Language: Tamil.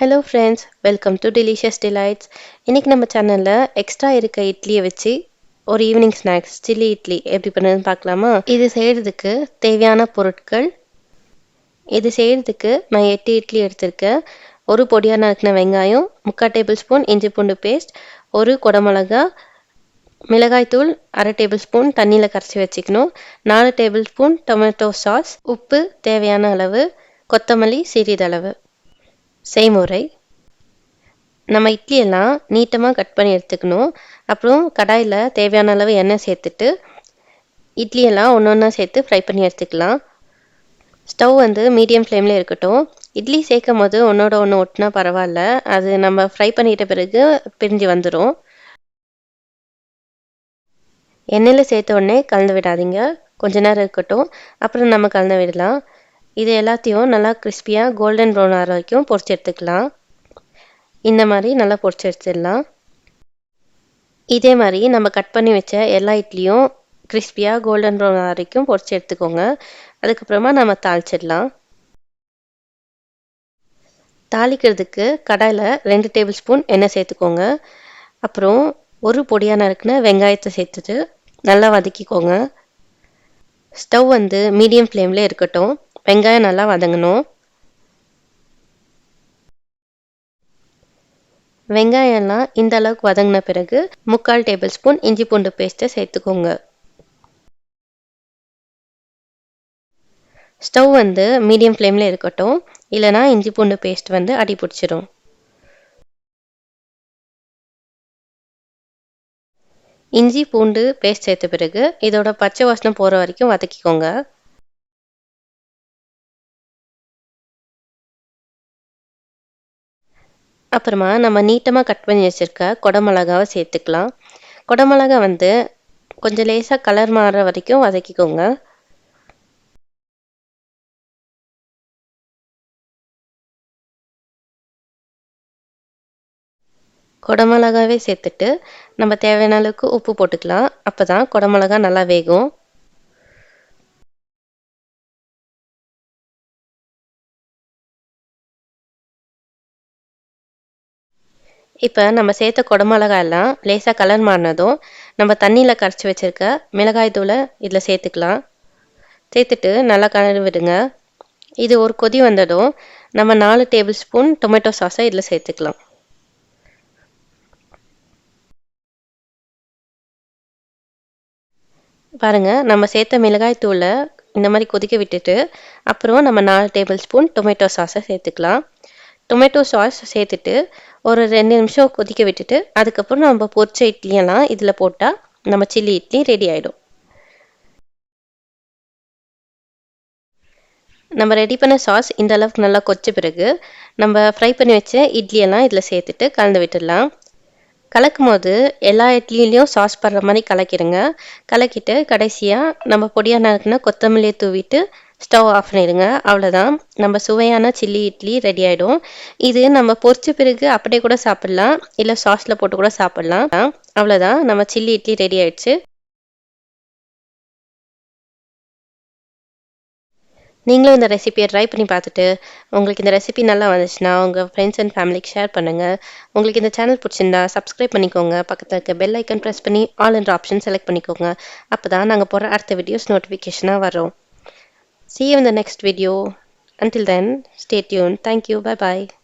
Hello friends, welcome to delicious delights. இன்றைக்கி நம்ம சேனலில் எக்ஸ்ட்ரா இருக்க இட்லியை வச்சு ஒரு ஈவினிங் ஸ்நாக்ஸ் சில்லி இட்லி எப்படி பண்ணுறதுன்னு பார்க்கலாமா? இது செய்கிறதுக்கு தேவையான பொருட்கள். இது செய்கிறதுக்கு நான் 8 இட்லி எடுத்திருக்கேன். ஒரு பொடியாக நறுக்கின வெங்காயம், 3/4 டேபிள் ஸ்பூன் இஞ்சி பூண்டு பேஸ்ட், ஒரு குடமிளகா, மிளகாய்த்தூள் 1/2 டேபிள் ஸ்பூன் தண்ணியில் கரைச்சி வச்சுக்கணும், 4 டேபிள் ஸ்பூன் டொமேட்டோ சாஸ், உப்பு தேவையான அளவு, கொத்தமல்லி சிறிதளவு. செய்முறை: நம்ம இட்லியெல்லாம் நீட்டமாக கட் பண்ணி எடுத்துக்கணும். அப்புறம் கடாயில் தேவையான அளவு எண்ணெய் சேர்த்துட்டு இட்லியெல்லாம் ஒன்று ஒன்றா சேர்த்து ஃப்ரை பண்ணி எடுத்துக்கலாம். ஸ்டவ் மீடியம் ஃப்ளேமில் இருக்கட்டும். இட்லி சேர்க்கும் போது ஒன்றோட ஒன்று ஒட்டினா பரவாயில்ல, அது நம்ம ஃப்ரை பண்ணிட்ட பிறகு பிரிஞ்சு வந்துடும். எண்ணெயில் சேர்த்த உடனே கலந்து விடாதீங்க, கொஞ்ச நேரம் இருக்கட்டும், அப்புறம் நம்ம கலந்து விடலாம். இது எல்லாத்தையும் நல்லா கிறிஸ்பியாக கோல்டன் ப்ரௌன் ஆகிற வரைக்கும் பொரிச்சு எடுத்துக்கலாம். இந்த மாதிரி நல்லா பொரிச்சு எடுத்துடலாம். இதே மாதிரி நம்ம கட் பண்ணி வச்ச எல்லா இட்லியும் கிறிஸ்பியாக கோல்டன் ப்ரௌன் ஆகிற வரைக்கும் பொரிச்சு எடுத்துக்கோங்க. அதுக்கப்புறமா நம்ம தாளிச்சிடலாம். தாளிக்கிறதுக்கு கடாயில் 2 டேபிள் ஸ்பூன் எண்ணெய் சேர்த்துக்கோங்க. அப்புறம் ஒரு பொடியாக நறுக்கின வெங்காயத்தை சேர்த்துட்டு நல்லா வதக்கிக்கோங்க. ஸ்டவ் மீடியம் ஃப்ளேமில் இருக்கட்டும், வெங்காயம் நல்லா வதங்கணும். வெங்காயம்லாம் இந்த அளவுக்கு வதங்கின பிறகு 3/4 டேபிள் ஸ்பூன் இஞ்சி பூண்டு பேஸ்ட்டை சேர்த்துக்கோங்க. ஸ்டவ் மீடியம் ஃப்ளேமில் இருக்கட்டும், இல்லைனா இஞ்சி பூண்டு பேஸ்ட் அடி பிடிச்சிடும். இஞ்சி பூண்டு பேஸ்ட் சேர்த்த பிறகு இதோட பச்சை வாசனை போகிற வரைக்கும் வதக்கிக்கோங்க. அப்புறமா நம்ம நீட்டமாக கட் பண்ணி வச்சுருக்க குடமிளகாவை சேர்த்துக்கலாம். குடமிளகா கொஞ்சம் லேசாக கலர் மாறுற வரைக்கும் வதக்கிக்கோங்க. குடமிளகாவே சேர்த்துட்டு நம்ம தேவையான அளவுக்கு உப்பு போட்டுக்கலாம். அப்போ தான் குடமிளகா நல்லா வேகும். இப்போ நம்ம சேர்த்த குடமிளகா எல்லாம் லேசாக கலர் மாறினதும் நம்ம தண்ணியில் கரைச்சி வச்சுருக்க மிளகாய் தூளை இதில் சேர்த்துக்கலாம். சேர்த்துட்டு நல்லா கலந்து விடுங்க. இது ஒரு கொதி வந்ததும் நம்ம 4 டேபிள் ஸ்பூன் டொமேட்டோ சாஸை இதில் சேர்த்துக்கலாம். பாருங்கள், நம்ம சேர்த்த மிளகாய் தூளை இந்த மாதிரி கொதிக்க விட்டுட்டு அப்புறம் நம்ம 4 டேபிள் ஸ்பூன் டொமேட்டோ சாஸை சேர்த்துக்கலாம். டொமேட்டோ சாஸ் சேர்த்துட்டு ஒரு 2 நிமிஷம் கொதிக்க விட்டுட்டு அதுக்கப்புறம் நம்ம பொரிச்ச இட்லியெல்லாம் இதில் போட்டால் நம்ம சில்லி இட்லி ரெடி ஆகிடும். நம்ம ரெடி பண்ண சாஸ் இந்த அளவுக்கு நல்லா கொச்ச பிறகு நம்ம ஃப்ரை பண்ணி வச்ச இட்லியெல்லாம் இதில் சேர்த்துட்டு கலந்து விட்டுடலாம். கலக்கும் போது எல்லா இட்லியிலையும் சாஸ் படுற மாதிரி கலக்கிடுங்க. கலக்கிட்டு கடைசியாக நம்ம பொடியாக நறுக்குனா கொத்தமல்லியை தூவிட்டு ஸ்டவ் ஆஃப் பண்ணிடுங்க. அவ்வளோதான், நம்ம சுவையான சில்லி இட்லி ரெடி ஆகிடும். இது நம்ம பொரிச்ச பிறகு அப்படியே கூட சாப்பிட்லாம், இல்லை சாஸில் போட்டு கூட சாப்பிட்லாம். அவ்வளோதான், நம்ம சில்லி இட்லி ரெடி ஆயிடுச்சு. நீங்களும் இந்த ரெசிபியை ட்ரை பண்ணி பார்த்துட்டு உங்களுக்கு இந்த ரெசிபி நல்லா வந்துச்சுன்னா உங்கள் ஃப்ரெண்ட்ஸ் அண்ட் ஃபேமிலிக்கு ஷேர் பண்ணுங்கள். உங்களுக்கு இந்த சேனல் பிடிச்சிருந்தா சப்ஸ்கிரைப் பண்ணிக்கோங்க. பக்கத்தில் இருக்க பெல் ஐக்கன் ப்ரெஸ் பண்ணி ஆல் என்ற ஆப்ஷன் செலக்ட் பண்ணிக்கோங்க. அப்போ தான் நாங்கள் போகிற அடுத்த வீடியோஸ் நோட்டிஃபிகேஷனாக வரும். See you in the next video. Until then, stay tuned. Thank you. Bye bye.